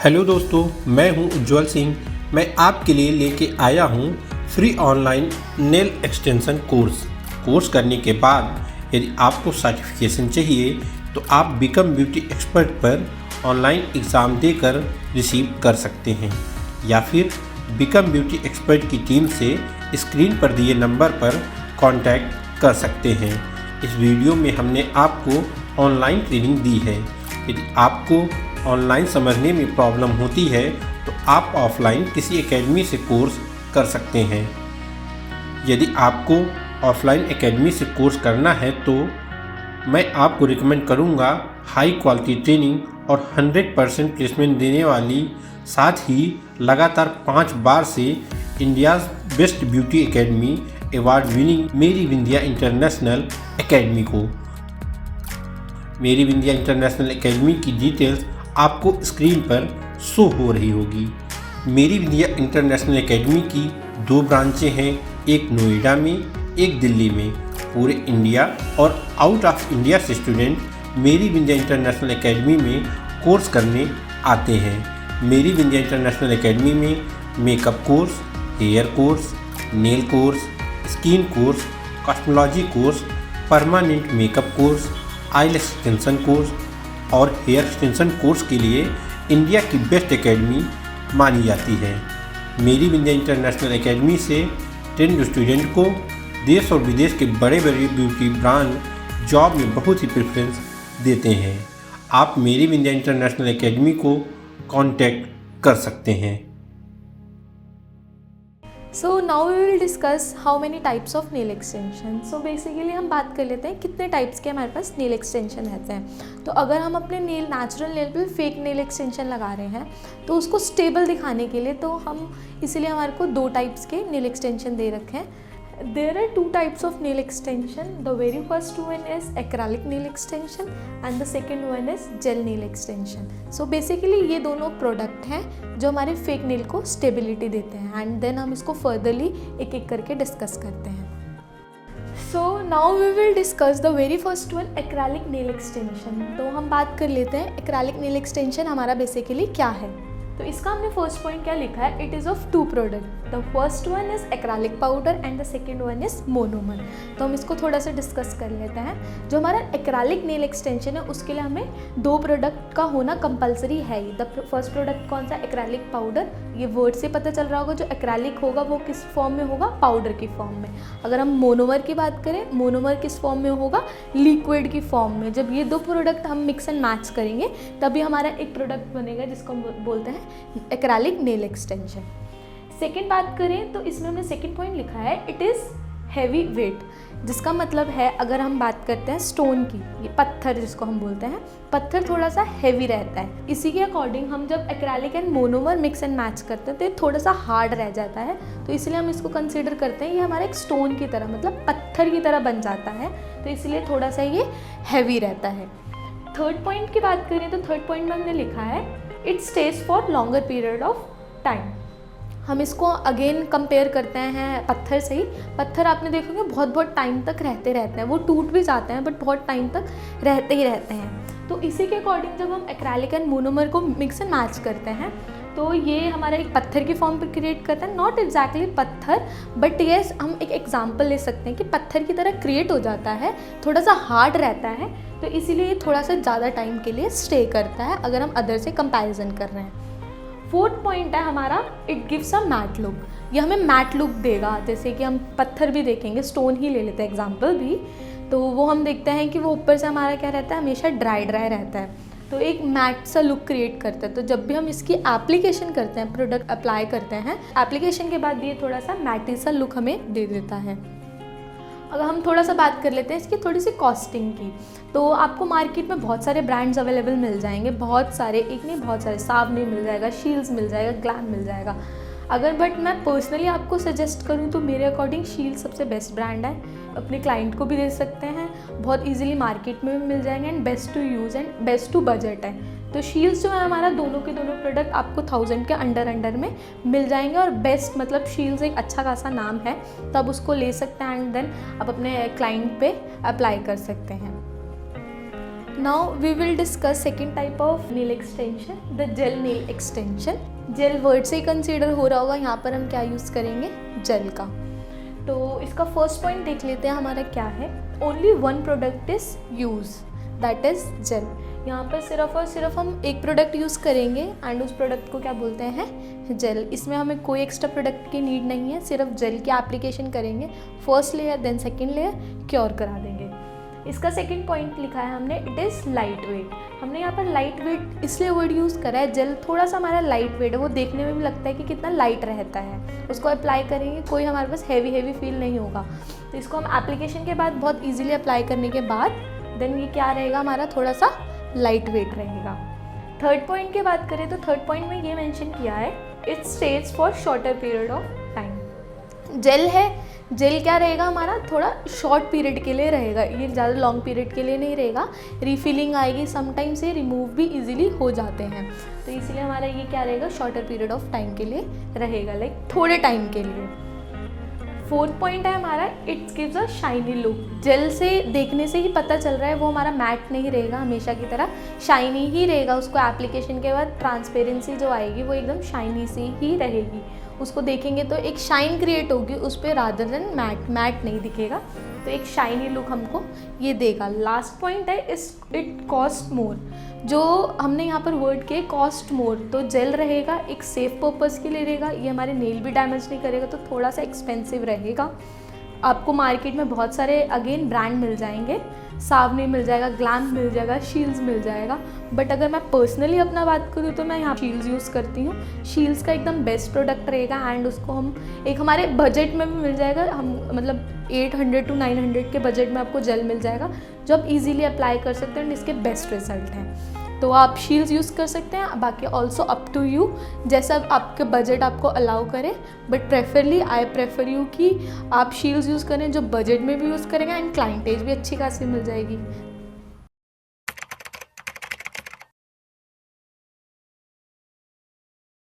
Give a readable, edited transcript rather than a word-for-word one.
Hello दोस्तों, मैं हूं उज्जवल सिंह। मैं आपके लिए लेके आया हूं free online nail extension course करने के बाद यदि आपको सर्टिफिकेशन चाहिए तो आप बिकम ब्यूटी एक्सपर्ट पर ऑनलाइन एग्ज़ाम देकर रिसीव कर सकते हैं या फिर बिकम ब्यूटी एक्सपर्ट की टीम से स्क्रीन पर दिए नंबर पर कांटेक्ट कर सकते हैं। इस वीडियो में हमने आपको ऑनलाइन ट्रेनिंग दी है। यदि आपको ऑनलाइन समझने में प्रॉब्लम होती है तो आप ऑफलाइन किसी एकेडमी से कोर्स कर सकते हैं। यदि आपको ऑफलाइन एकेडमी से कोर्स करना है तो मैं आपको रिकमेंड करूंगा हाई क्वालिटी ट्रेनिंग और 100% प्लेसमेंट देने वाली, साथ ही लगातार 5 बार से India's best beauty academy award winning मेरी विंध्या इंटरनेशनल एकेडमी को। मेरी विंध्या इंटरनेशनल एकेडमी की डिटेल्स आपको स्क्रीन पर शो हो रही होगी। मेरी विंध्या इंटरनेशनल एकेडमी की 2 ब्रांचें हैं, एक नोएडा में, एक दिल्ली में। पूरे इंडिया और आउट ऑफ इंडिया से स्टूडेंट मेरी विंध्या इंटरनेशनल एकेडमी में कोर्स करने आते हैं। मेरी विंध्या इंटरनेशनल एकेडमी में makeup course, hair course, nail course, skin course, cosmetology course, permanent makeup course, eyelash extension course और हेयर एक्सटेंशन कोर्स के लिए इंडिया की बेस्ट एकेडमी मानी जाती है। मेरी विंध्या इंटरनेशनल एकेडमी से ट्रेंड स्टूडेंट को देश और विदेश के बड़े बड़े ब्यूटी ब्रांड जॉब में बहुत ही प्रेफरेंस देते हैं। आप मेरी विंध्या इंटरनेशनल एकेडमी को कांटेक्ट कर सकते हैं। So now we will discuss how many types of nail extension. सो बेसिकली हम बात कर लेते हैं कितने टाइप्स के हमारे पास नेल एक्सटेंशन रहते हैं। तो अगर हम अपने नेचुरल नेल पे फेक नेल एक्सटेंशन लगा रहे हैं तो उसको स्टेबल दिखाने के लिए तो हम इसीलिए हमारे को 2 टाइप्स के नेल एक्सटेंशन दे रखे हैं। There are 2 types of nail extension. The very first one is acrylic nail extension and the second one is gel nail extension. So basically ये दोनों प्रोडक्ट हैं जो हमारे फेक नेल को स्टेबिलिटी देते हैं एंड देन हम इसको फर्दरली एक एक करके डिस्कस करते हैं। So now we will discuss the very first one, acrylic nail extension. तो हम बात कर लेते हैं acrylic nail extension हमारा बेसिकली क्या है। तो इसका हमने फर्स्ट पॉइंट क्या लिखा है, it is of 2 product. The first one is acrylic powder and the second one is monomer. तो हम इसको थोड़ा सा डिस्कस कर लेते हैं। जो हमारा एक्रालिक नेल एक्सटेंशन है उसके लिए हमें 2 प्रोडक्ट का होना कंपलसरी है ही। द फर्स्ट प्रोडक्ट कौन सा, एक्रालिक पाउडर। ये वर्ड से पता चल रहा होगा जो एक्रालिक होगा वो किस फॉर्म में होगा, पाउडर की फॉर्म में। अगर हम मोनोमर की बात करें, मोनोमर किस फॉर्म में होगा, लिक्विड की फॉर्म में। जब ये 2 प्रोडक्ट हम मिक्स एंड मैच करेंगे तभी हमारा एक प्रोडक्ट बनेगा जिसको हम बोलते हैं एक्रालिक नेल एक्सटेंशन। सेकेंड बात करें तो इसमें हमने सेकेंड पॉइंट लिखा है इट इज़ हैवी वेट, जिसका मतलब है अगर हम बात करते हैं स्टोन की, ये पत्थर जिसको हम बोलते हैं, पत्थर थोड़ा सा हैवी रहता है। इसी के अकॉर्डिंग हम जब acrylic and monomer mix and match करते हैं तो ये थोड़ा सा हार्ड रह जाता है। तो इसलिए हम इसको कंसिडर करते हैं ये हमारा एक स्टोन की तरह, मतलब पत्थर की तरह बन जाता है, तो इसलिए थोड़ा सा ये हैवी रहता है। थर्ड पॉइंट की बात करें तो थर्ड पॉइंट में हमने लिखा है it stays for longer period of time. हम इसको अगेन कंपेयर करते हैं पत्थर से ही। पत्थर आपने देखोगे बहुत टाइम तक रहते हैं, वो टूट भी जाते हैं बट बहुत टाइम तक रहते ही रहते हैं। तो इसी के अकॉर्डिंग जब हम एक्रालिक एंड मोनोमर को मिक्स एंड मैच करते हैं तो ये हमारा एक पत्थर की फॉर्म पर क्रिएट करता है। नॉट एग्जैक्टली पत्थर बट येस हम एक एग्जाम्पल ले सकते हैं कि पत्थर की तरह क्रिएट हो जाता है, थोड़ा सा हार्ड रहता है, तो इसीलिए ये थोड़ा सा ज़्यादा टाइम के लिए स्टे करता है अगर हम अदर से कंपैरिजन कर रहे हैं। फोर्थ पॉइंट है हमारा it gives a mat look. ये हमें मैट लुक देगा। जैसे कि हम पत्थर भी देखेंगे, स्टोन ही ले लेते हैं एग्जांपल भी, तो वो हम देखते हैं कि वो ऊपर से हमारा क्या रहता है, हमेशा ड्राई रहता है, तो एक मैट सा लुक क्रिएट करता है। तो जब भी हम इसकी एप्लीकेशन करते हैं, प्रोडक्ट अप्लाई करते हैं, एप्लीकेशन के बाद ये थोड़ा सा मैटी सा लुक हमें दे देता है। अगर हम थोड़ा सा बात कर लेते हैं इसकी थोड़ी सी कॉस्टिंग की, तो आपको मार्केट में बहुत सारे ब्रांड्स अवेलेबल मिल जाएंगे, बहुत सारे, एक नहीं बहुत सारे। सावनी मिल जाएगा, शील्ड्स मिल जाएगा, ग्लैम मिल जाएगा। अगर बट मैं पर्सनली आपको सजेस्ट करूं तो मेरे अकॉर्डिंग शील्ड सबसे बेस्ट ब्रांड है। अपने क्लाइंट को भी दे सकते हैं, बहुत इजीली मार्केट में भी मिल जाएंगे and best to use and best to budget है। तो शील्ड्स जो है हमारा दोनों के दोनों प्रोडक्ट आपको 1000 के अंडर में मिल जाएंगे और बेस्ट, मतलब शील्ड्स एक अच्छा खासा नाम है, तब उसको ले सकते हैं एंड देन आप अपने क्लाइंट पे अप्लाई कर सकते हैं। Now we will discuss second type of nail extension, the gel nail extension. Gel word से ही कंसीडर हो रहा होगा, यहाँ पर हम क्या यूज़ करेंगे, जेल का। तो इसका फर्स्ट पॉइंट देख लेते हैं हमारा क्या है। Only one product is use, that is gel. यहाँ पर सिर्फ और सिर्फ हम एक प्रोडक्ट यूज़ करेंगे एंड उस प्रोडक्ट को क्या बोलते हैं, जेल। इसमें हमें कोई एक्स्ट्रा प्रोडक्ट की नीड नहीं है, सिर्फ जेल की एप्लीकेशन करेंगे, first layer then second layer, cure करा देंगे। इसका सेकंड पॉइंट लिखा है हमने, इट इज़ लाइट वेट। हमने यहाँ पर लाइट वेट इसलिए वर्ड यूज़ करा है, जेल थोड़ा सा हमारा लाइट वेट है, वो देखने में भी लगता है कि कितना लाइट रहता है। उसको अप्लाई करेंगे, कोई हमारे पास हैवी फील नहीं होगा। तो इसको हम एप्लीकेशन के बाद बहुत ईजिली अप्लाई करने के बाद देन ये क्या रहेगा, हमारा थोड़ा सा लाइट वेट रहेगा। थर्ड पॉइंट की बात करें तो थर्ड पॉइंट में ये मेंशन किया है, it stays for shorter period of time. Gel है, जेल क्या रहेगा हमारा, थोड़ा शॉर्ट पीरियड के लिए रहेगा, ये ज़्यादा लॉन्ग पीरियड के लिए नहीं रहेगा। रिफिलिंग आएगी, समटाइम्स ये रिमूव भी इजीली हो जाते हैं, तो इसीलिए हमारा ये क्या रहेगा, शॉर्टर पीरियड ऑफ टाइम के लिए रहेगा, लाइक थोड़े टाइम के लिए। फोर्थ पॉइंट है हमारा, it gives a shiny look. Gel से देखने से ही पता चल रहा है वो हमारा मैट नहीं रहेगा, हमेशा की तरह शाइनी ही रहेगा। उसको एप्लीकेशन के बाद ट्रांसपेरेंसी जो आएगी वो एकदम शाइनी सी ही रहेगी। उसको देखेंगे तो एक शाइन क्रिएट होगी उस पर, रादर देन मैट नहीं दिखेगा, तो एक शाइनी लुक हमको ये देगा। लास्ट पॉइंट है, इट कॉस्ट मोर। जो हमने यहाँ पर वर्ड के कॉस्ट मोर, तो जेल रहेगा एक सेफ पर्पज़ के लिए रहेगा, ये हमारे नेल भी डैमेज नहीं करेगा, तो थोड़ा सा एक्सपेंसिव रहेगा। आपको मार्केट में बहुत सारे अगेन ब्रांड मिल जाएंगे, सावनी मिल जाएगा, ग्लैम मिल जाएगा, शील्स मिल जाएगा, बट अगर मैं पर्सनली अपना बात करूँ तो मैं यहाँ शील्स यूज़ करती हूँ। शील्स का एकदम बेस्ट प्रोडक्ट रहेगा एंड उसको हम एक हमारे बजट में भी मिल जाएगा, हम मतलब 800 to 900 के बजट में आपको जेल मिल जाएगा जो आप इजीली अप्लाई कर सकते हैं एंड इसके बेस्ट रिजल्ट हैं। तो आप शील्स यूज़ कर सकते हैं, बाकी ऑल्सो अप टू यू, जैसा आपके बजट आपको अलाउ करे, but preferably I prefer you कि आप शील्स यूज़ करें जो बजट में भी यूज़ करेंगे एंड क्लाइंटेज भी अच्छी खासी मिल जाएगी।